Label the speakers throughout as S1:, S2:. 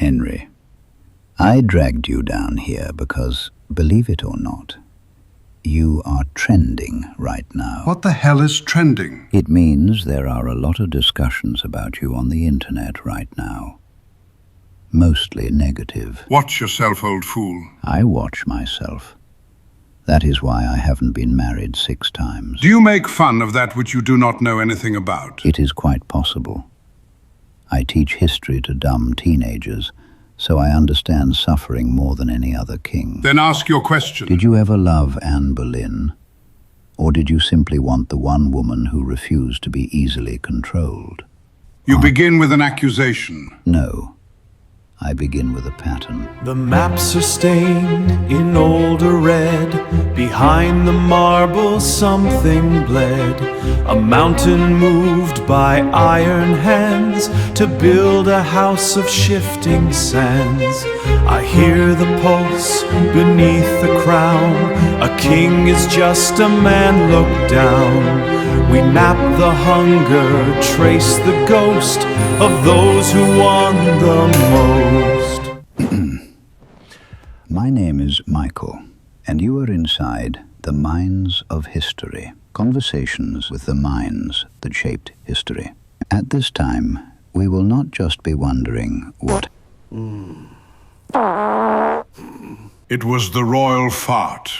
S1: Henry, I dragged you down here because, believe it or not, you are trending right now.
S2: What the hell is trending?
S1: It means there are a lot of discussions about you on the internet right now. Mostly negative.
S2: Watch yourself, old fool.
S1: I watch myself. That is why I haven't been married 6 times.
S2: Do you make fun of that which you do not know anything about?
S1: It is quite possible. I teach history to dumb teenagers, so I understand suffering more than any other king.
S2: Then ask your question.
S1: Did you ever love Anne Boleyn? Or did you simply want the one woman who refused to be easily controlled?
S2: You begin with an accusation.
S1: No. I begin with a pattern.
S3: The maps are stained in older red. Behind the marble something bled. A mountain moved by iron hands to build a house of shifting sands. I hear the pulse beneath the crown. A king is just a man looked down. We map the hunger, trace the ghost of those who won the most.
S1: My name is Michael, and you are inside the minds of history. Conversations with the minds that shaped history. At this time, we will not just be wondering what...
S2: It was the royal fart.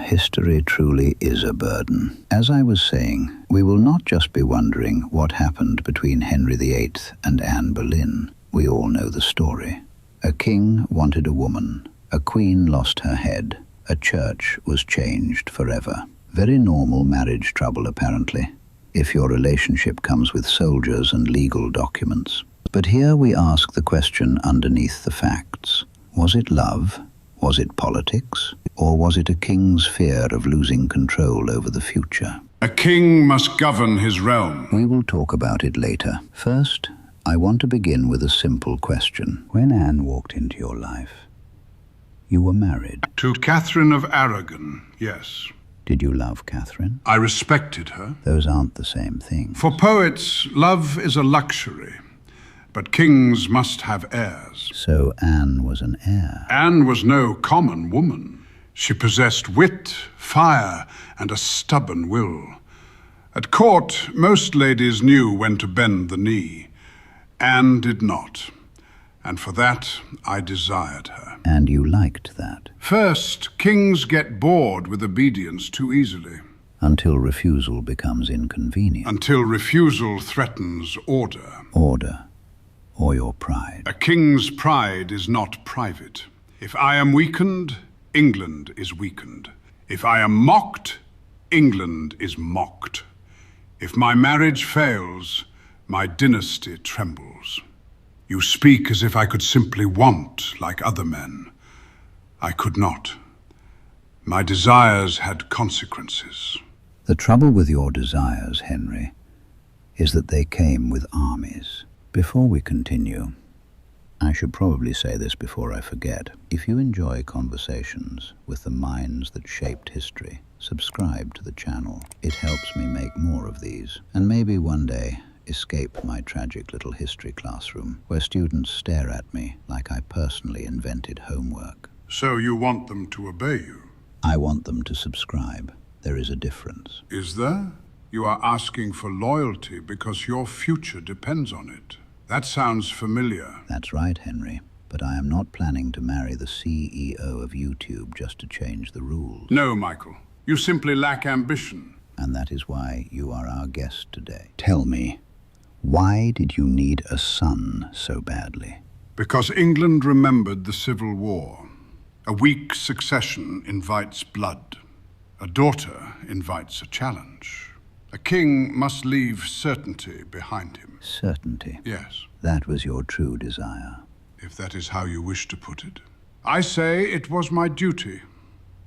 S1: History truly is a burden. As I was saying, we will not just be wondering what happened between Henry VIII and Anne Boleyn. We all know the story. A king wanted a woman. A queen lost her head. A church was changed forever. Very normal marriage trouble, apparently, if your relationship comes with soldiers and legal documents. But here we ask the question underneath the facts. Was it love? Was it politics? Or was it a king's fear of losing control over the future?
S2: A king must govern his realm.
S1: We will talk about it later. First, I want to begin with a simple question. When Anne walked into your life, you were married.
S2: To Catherine of Aragon, yes.
S1: Did you love Catherine?
S2: I respected her.
S1: Those aren't the same thing.
S2: For poets, love is a luxury. But kings must have heirs.
S1: So Anne was an heir.
S2: Anne was no common woman. She possessed wit, fire, and a stubborn will. At court, most ladies knew when to bend the knee. Anne did not. And for that, I desired her.
S1: And you liked that?
S2: First, kings get bored with obedience too easily.
S1: Until refusal becomes inconvenient.
S2: Until refusal threatens order.
S1: Order. Or your pride.
S2: A king's pride is not private. If I am weakened, England is weakened. If I am mocked, England is mocked. If my marriage fails, my dynasty trembles. You speak as if I could simply want like other men. I could not. My desires had consequences.
S1: The trouble with your desires, Henry, is that they came with armies. Before we continue, I should probably say this before I forget. If you enjoy conversations with the minds that shaped history, subscribe to the channel. It helps me make more of these, and maybe one day escape my tragic little history classroom, where students stare at me like I personally invented homework.
S2: So you want them to obey you?
S1: I want them to subscribe. There is a difference.
S2: Is there? You are asking for loyalty because your future depends on it. That sounds familiar.
S1: That's right, Henry. But I am not planning to marry the CEO of YouTube just to change the rules.
S2: No, Michael. You simply lack ambition.
S1: And that is why you are our guest today. Tell me, why did you need a son so badly?
S2: Because England remembered the Civil War. A weak succession invites blood. A daughter invites a challenge. A king must leave certainty behind him.
S1: Certainty?
S2: Yes.
S1: That was your true desire.
S2: If that is how you wish to put it. I say it was my duty.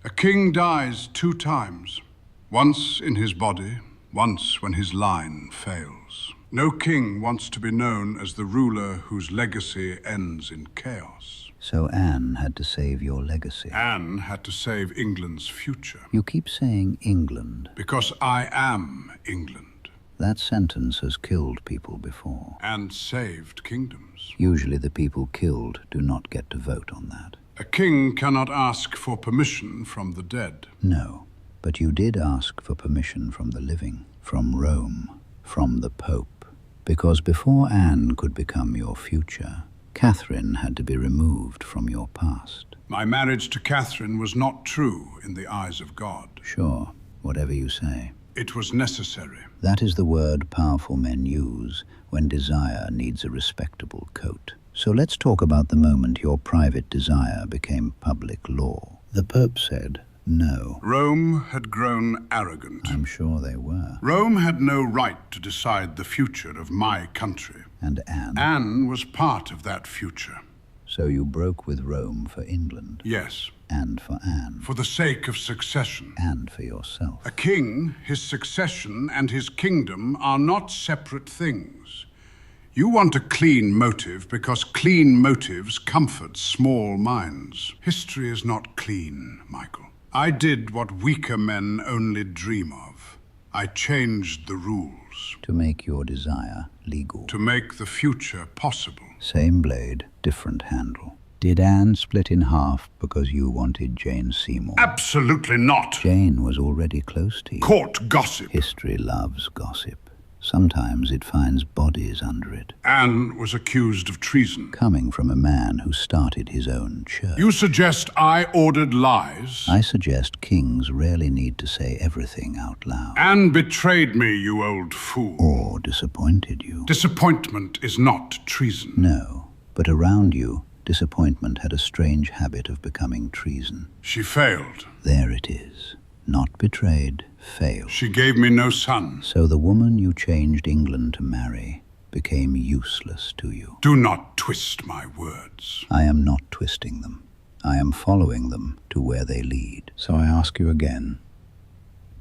S2: A king dies 2 times. Once in his body, once when his line fails. No king wants to be known as the ruler whose legacy ends in chaos.
S1: So Anne had to save your legacy.
S2: Anne had to save England's future.
S1: You keep saying England.
S2: Because I am England.
S1: That sentence has killed people before.
S2: And saved kingdoms.
S1: Usually the people killed do not get to vote on that.
S2: A king cannot ask for permission from the dead.
S1: No, but you did ask for permission from the living, from Rome, from the Pope. Because before Anne could become your future, Catherine had to be removed from your past.
S2: My marriage to Catherine was not true in the eyes of God.
S1: Sure, whatever you say.
S2: It was necessary.
S1: That is the word powerful men use when desire needs a respectable coat. So let's talk about the moment your private desire became public law. The Pope said no.
S2: Rome had grown arrogant.
S1: I'm sure they were.
S2: Rome had no right to decide the future of my country.
S1: And Anne?
S2: Anne was part of that future.
S1: So you broke with Rome for England?
S2: Yes.
S1: And for Anne?
S2: For the sake of succession.
S1: And for yourself?
S2: A king, his succession, and his kingdom are not separate things. You want a clean motive because clean motives comfort small minds. History is not clean, Michael. I did what weaker men only dream of. I changed the rules.
S1: To make your desire legal.
S2: To make the future possible.
S1: Same blade, different handle. Did Anne split in half because you wanted Jane Seymour?
S2: Absolutely not.
S1: Jane was already close to you.
S2: Court gossip.
S1: History loves gossip. Sometimes it finds bodies under it.
S2: Anne was accused of treason.
S1: Coming from a man who started his own church.
S2: You suggest I ordered lies?
S1: I suggest kings rarely need to say everything out loud.
S2: Anne betrayed me, you old fool.
S1: Or disappointed you.
S2: Disappointment is not treason.
S1: No, but around you, disappointment had a strange habit of becoming treason.
S2: She failed.
S1: There it is. Not betrayed, failed.
S2: She gave me no son.
S1: So the woman you changed England to marry became useless to you.
S2: Do not twist my words.
S1: I am not twisting them. I am following them to where they lead. So I ask you again,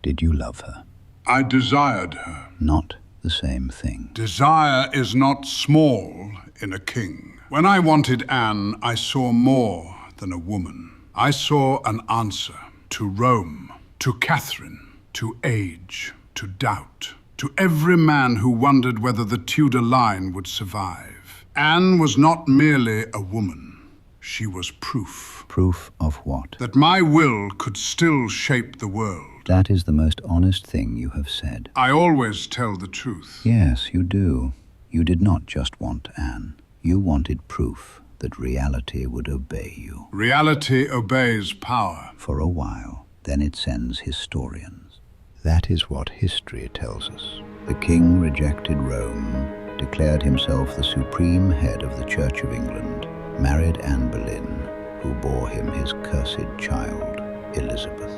S1: did you love her?
S2: I desired her.
S1: Not the same thing.
S2: Desire is not small in a king. When I wanted Anne, I saw more than a woman. I saw an answer to Rome, to Catherine, to age, to doubt, to every man who wondered whether the Tudor line would survive. Anne was not merely a woman. She was proof.
S1: Proof of what?
S2: That my will could still shape the world.
S1: That is the most honest thing you have said.
S2: I always tell the truth.
S1: Yes, you do. You did not just want Anne. You wanted proof that reality would obey you.
S2: Reality obeys power.
S1: For a while, then it sends historians. That is what history tells us. The king rejected Rome, declared himself the supreme head of the Church of England, married Anne Boleyn, who bore him his cursed child, Elizabeth.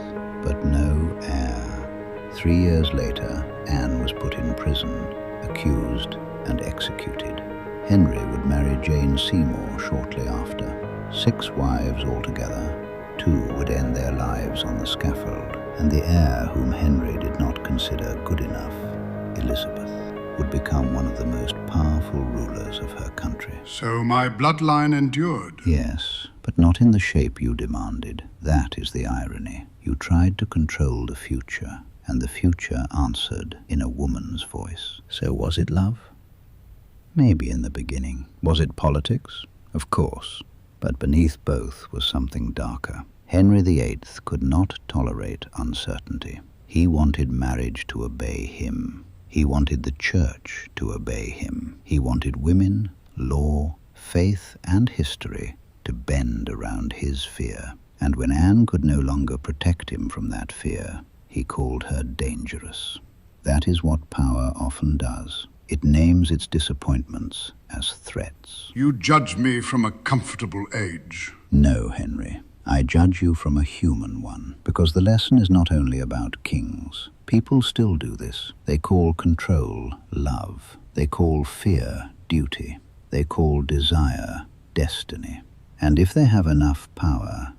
S1: But no heir. 3 years later, Anne was put in prison, accused and executed. Henry would marry Jane Seymour shortly after. 6 wives altogether. 2 would end their lives on the scaffold, and the heir whom Henry did not consider good enough, Elizabeth, would become one of the most powerful rulers of her country.
S2: So my bloodline endured.
S1: Yes, but not in the shape you demanded. That is the irony. You tried to control the future, and the future answered in a woman's voice. So was it love? Maybe in the beginning. Was it politics? Of course. But beneath both was something darker. Henry VIII could not tolerate uncertainty. He wanted marriage to obey him. He wanted the church to obey him. He wanted women, law, faith, and history to bend around his fear. And when Anne could no longer protect him from that fear, he called her dangerous. That is what power often does. It names its disappointments as threats.
S2: You judge me from a comfortable age.
S1: No, Henry. I judge you from a human one, because the lesson is not only about kings. People still do this. They call control love. They call fear duty. They call desire destiny. And if they have enough power,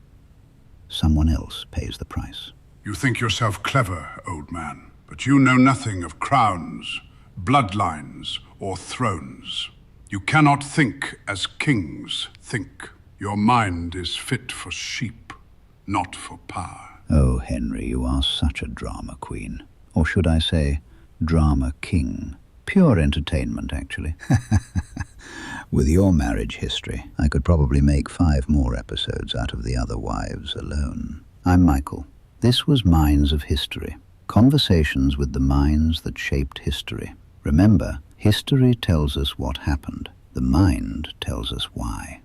S1: someone else pays the price.
S2: You think yourself clever, old man, but you know nothing of crowns, bloodlines, or thrones. You cannot think as kings think. Your mind is fit for sheep, not for power.
S1: Oh, Henry, you are such a drama queen. Or should I say, drama king. Pure entertainment, actually. With your marriage history, I could probably make 5 more episodes out of the other wives alone. I'm Michael. This was Minds of History. Conversations with the minds that shaped history. Remember, history tells us what happened. The mind tells us why.